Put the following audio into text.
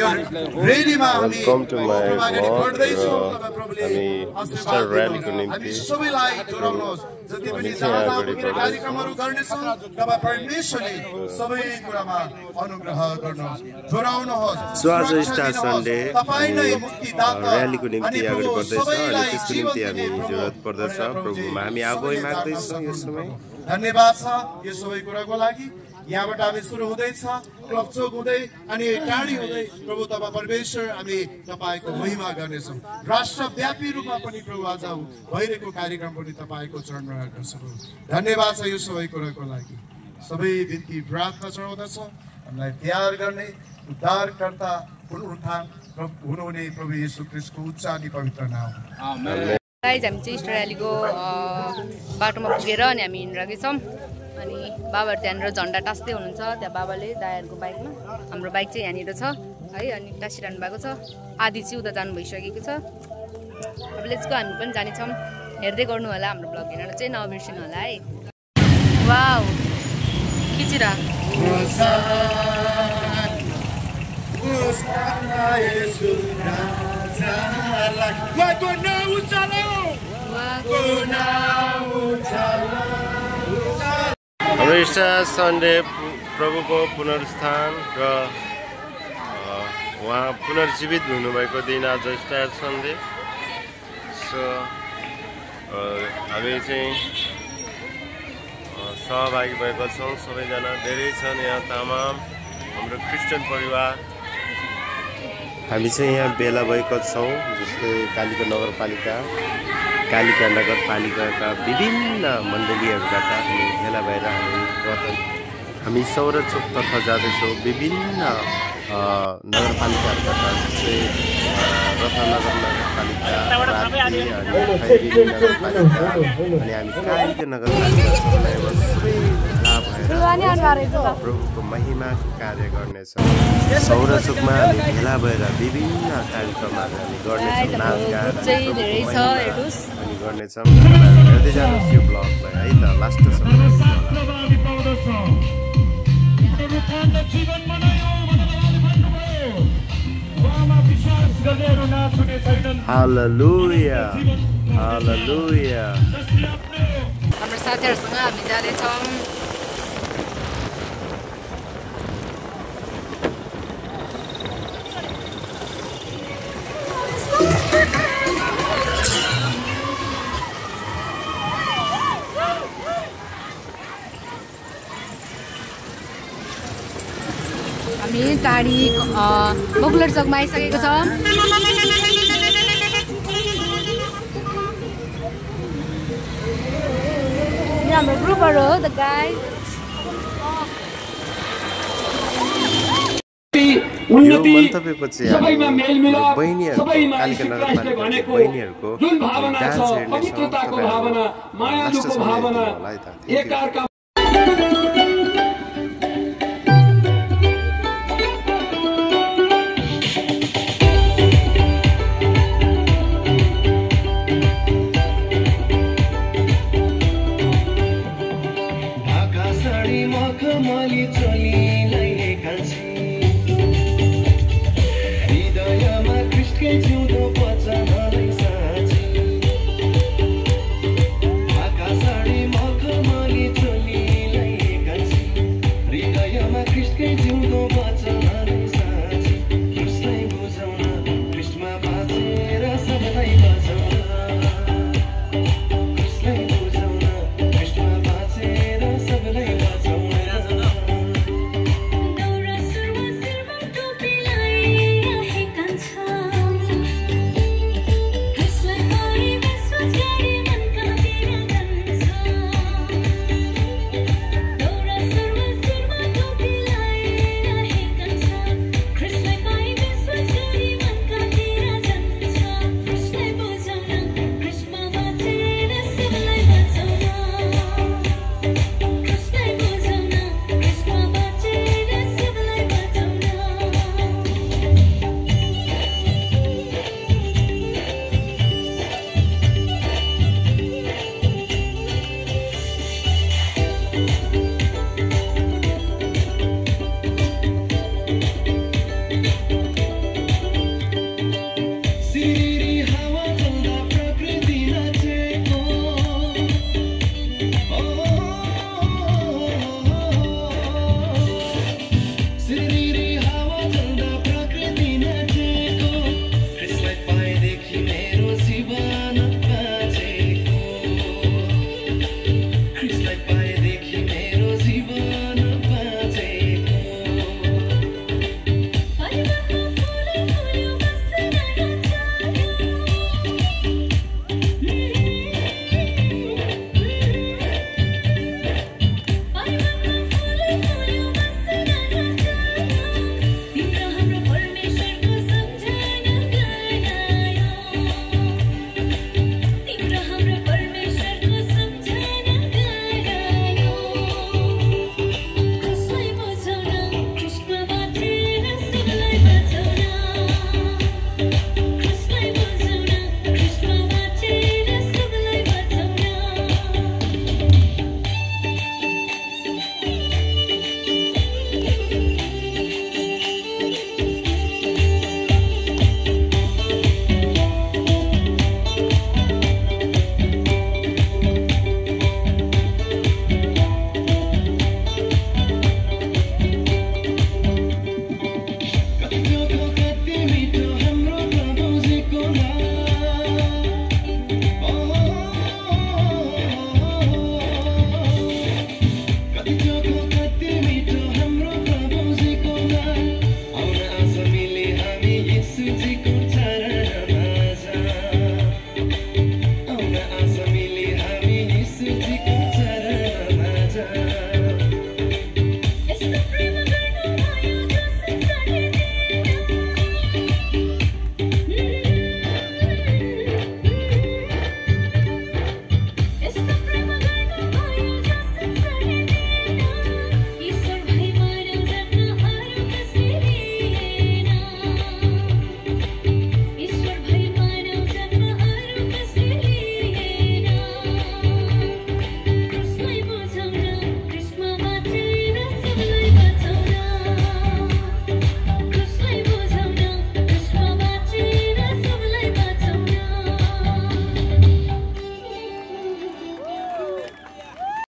यो रेलीमा हामी Welcome to my अगाडि vlog. बढ्दैछौँ। तपाईँ प्रभुले हामी आशीर्वाद Easter rally-को दिनुहोस्। निम्ति हामी सबैलाई जोडाउनुहोस्। जति पनि हामी चाहिँ जहाँ अगाडि पुगेर कार्यक्रमहरू गर्नेछौँ, तपाईँ परमेश्वरले सबै कुरामा अनुग्रह गर्नुहोस्, जोडाउनुहोस्। So आज स्टार सन्डे तपाईँ नै मुक्तिदाता र्यालीको निम्ति अनि अगाडि प्रभु बढ्दैछ अनि सबैलाई त्यसको जीवन निम्ति हामी दिने जरुरत पर्दछ प्रभु प्रभुमा हामी आगोै माग्दैछौँ यो समय। धन्यवाद छ यो सबै कुराको लागि। यहाँबाट हामी सुरु हुँदैछ क्लब चोक हुँदै अनि टाढी हुँदै प्रभु तपाईँ परमेश्वर हामी तपाईँको महिमा गर्नेछौँ। राष्ट्रव्यापी रूपमा पनि प्रभु आज भइरहेको कार्यक्रम पनि तपाईँको चरणमा राख्दछ। धन्यवाद छ यो सबै कुराको लागि। सबै बिन्ती प्रार्थना चढाउँदछ हामीलाई तयार गर्ने उद्धारकर्ता पुनरुत्थान हुनुहुने प्रभु येशू ख्रीष्टको उच्च अनि पवित्र नाम। गाइज हामी चाहिँ इस्टर र्यालीको बाटोमा पुगेर अनि हामी हिँडिरहेकै छौँ। अनि बाबाहरू त्यहाँनिर झन्डा टाँस्दै हुनुहुन्छ। त्यहाँ बाबाले दायाहरूको बाइकमा, हाम्रो बाइक चाहिँ यहाँनिर छ है। अनि टाँसिरहनु भएको छ। आधी चाहिँ उता जानु भइसकेको छ। अब लेट्सको हामी पनि जानेछौँ। हेर्दै गर्नु होला हाम्रो ब्लग हेरेर चाहिँ नबिर्सिनु होला है। वाउ खिचिरा हाम्रो स्टार सन्डे प्रभुको पुनरुत्थान र उहाँ पुनर्जीवित हुनुभएको दिन आज स्टार सन्डे। सो हामी चाहिँ सहभागी भएका छौँ। सबैजना धेरै छन् यहाँ तमाम हाम्रो क्रिस्चियन परिवार। हामी चाहिँ यहाँ भेला भएका छौँ। जस्तै कालिका नगरपालिका, कालिका नगरपालिकाका विभिन्न मण्डलीहरूबाट हामी भेला भएर हामी सौर चोकतर्फ जाँदैछौँ। विभिन्न नगरपालिकाहरूबाट जस्तै रत्नगर नगरपालिका, नगरपालिका अनि हामी कालिका नगरपालिका सबै भेला भएर प्रभुको महिमा कार्य गर्नेछौँ। सौर चोकमा हामी भेला भएर विभिन्न कार्यक्रमहरू हामी गर्नेछौँ। नाचगान अनि गर्नेछौँ। हेर्दै जानुहोस् यो ब्लगलाई है त लास्टसम्म। हालेलुया हालेलुया। हाम्रो साथीहरूसँग हामी जाँदैछौँ। हामी टाढी बकुलर चोकमा आइसकेको छ। हाम्रो ग्रुपहरू हो द गाइज। यो मन्तव्यपछि बहिनीहरूको कालिका नगरपालिकाको बहिनीहरूको डान्स हेर्नेछौँ। तपाईँहरू Happy New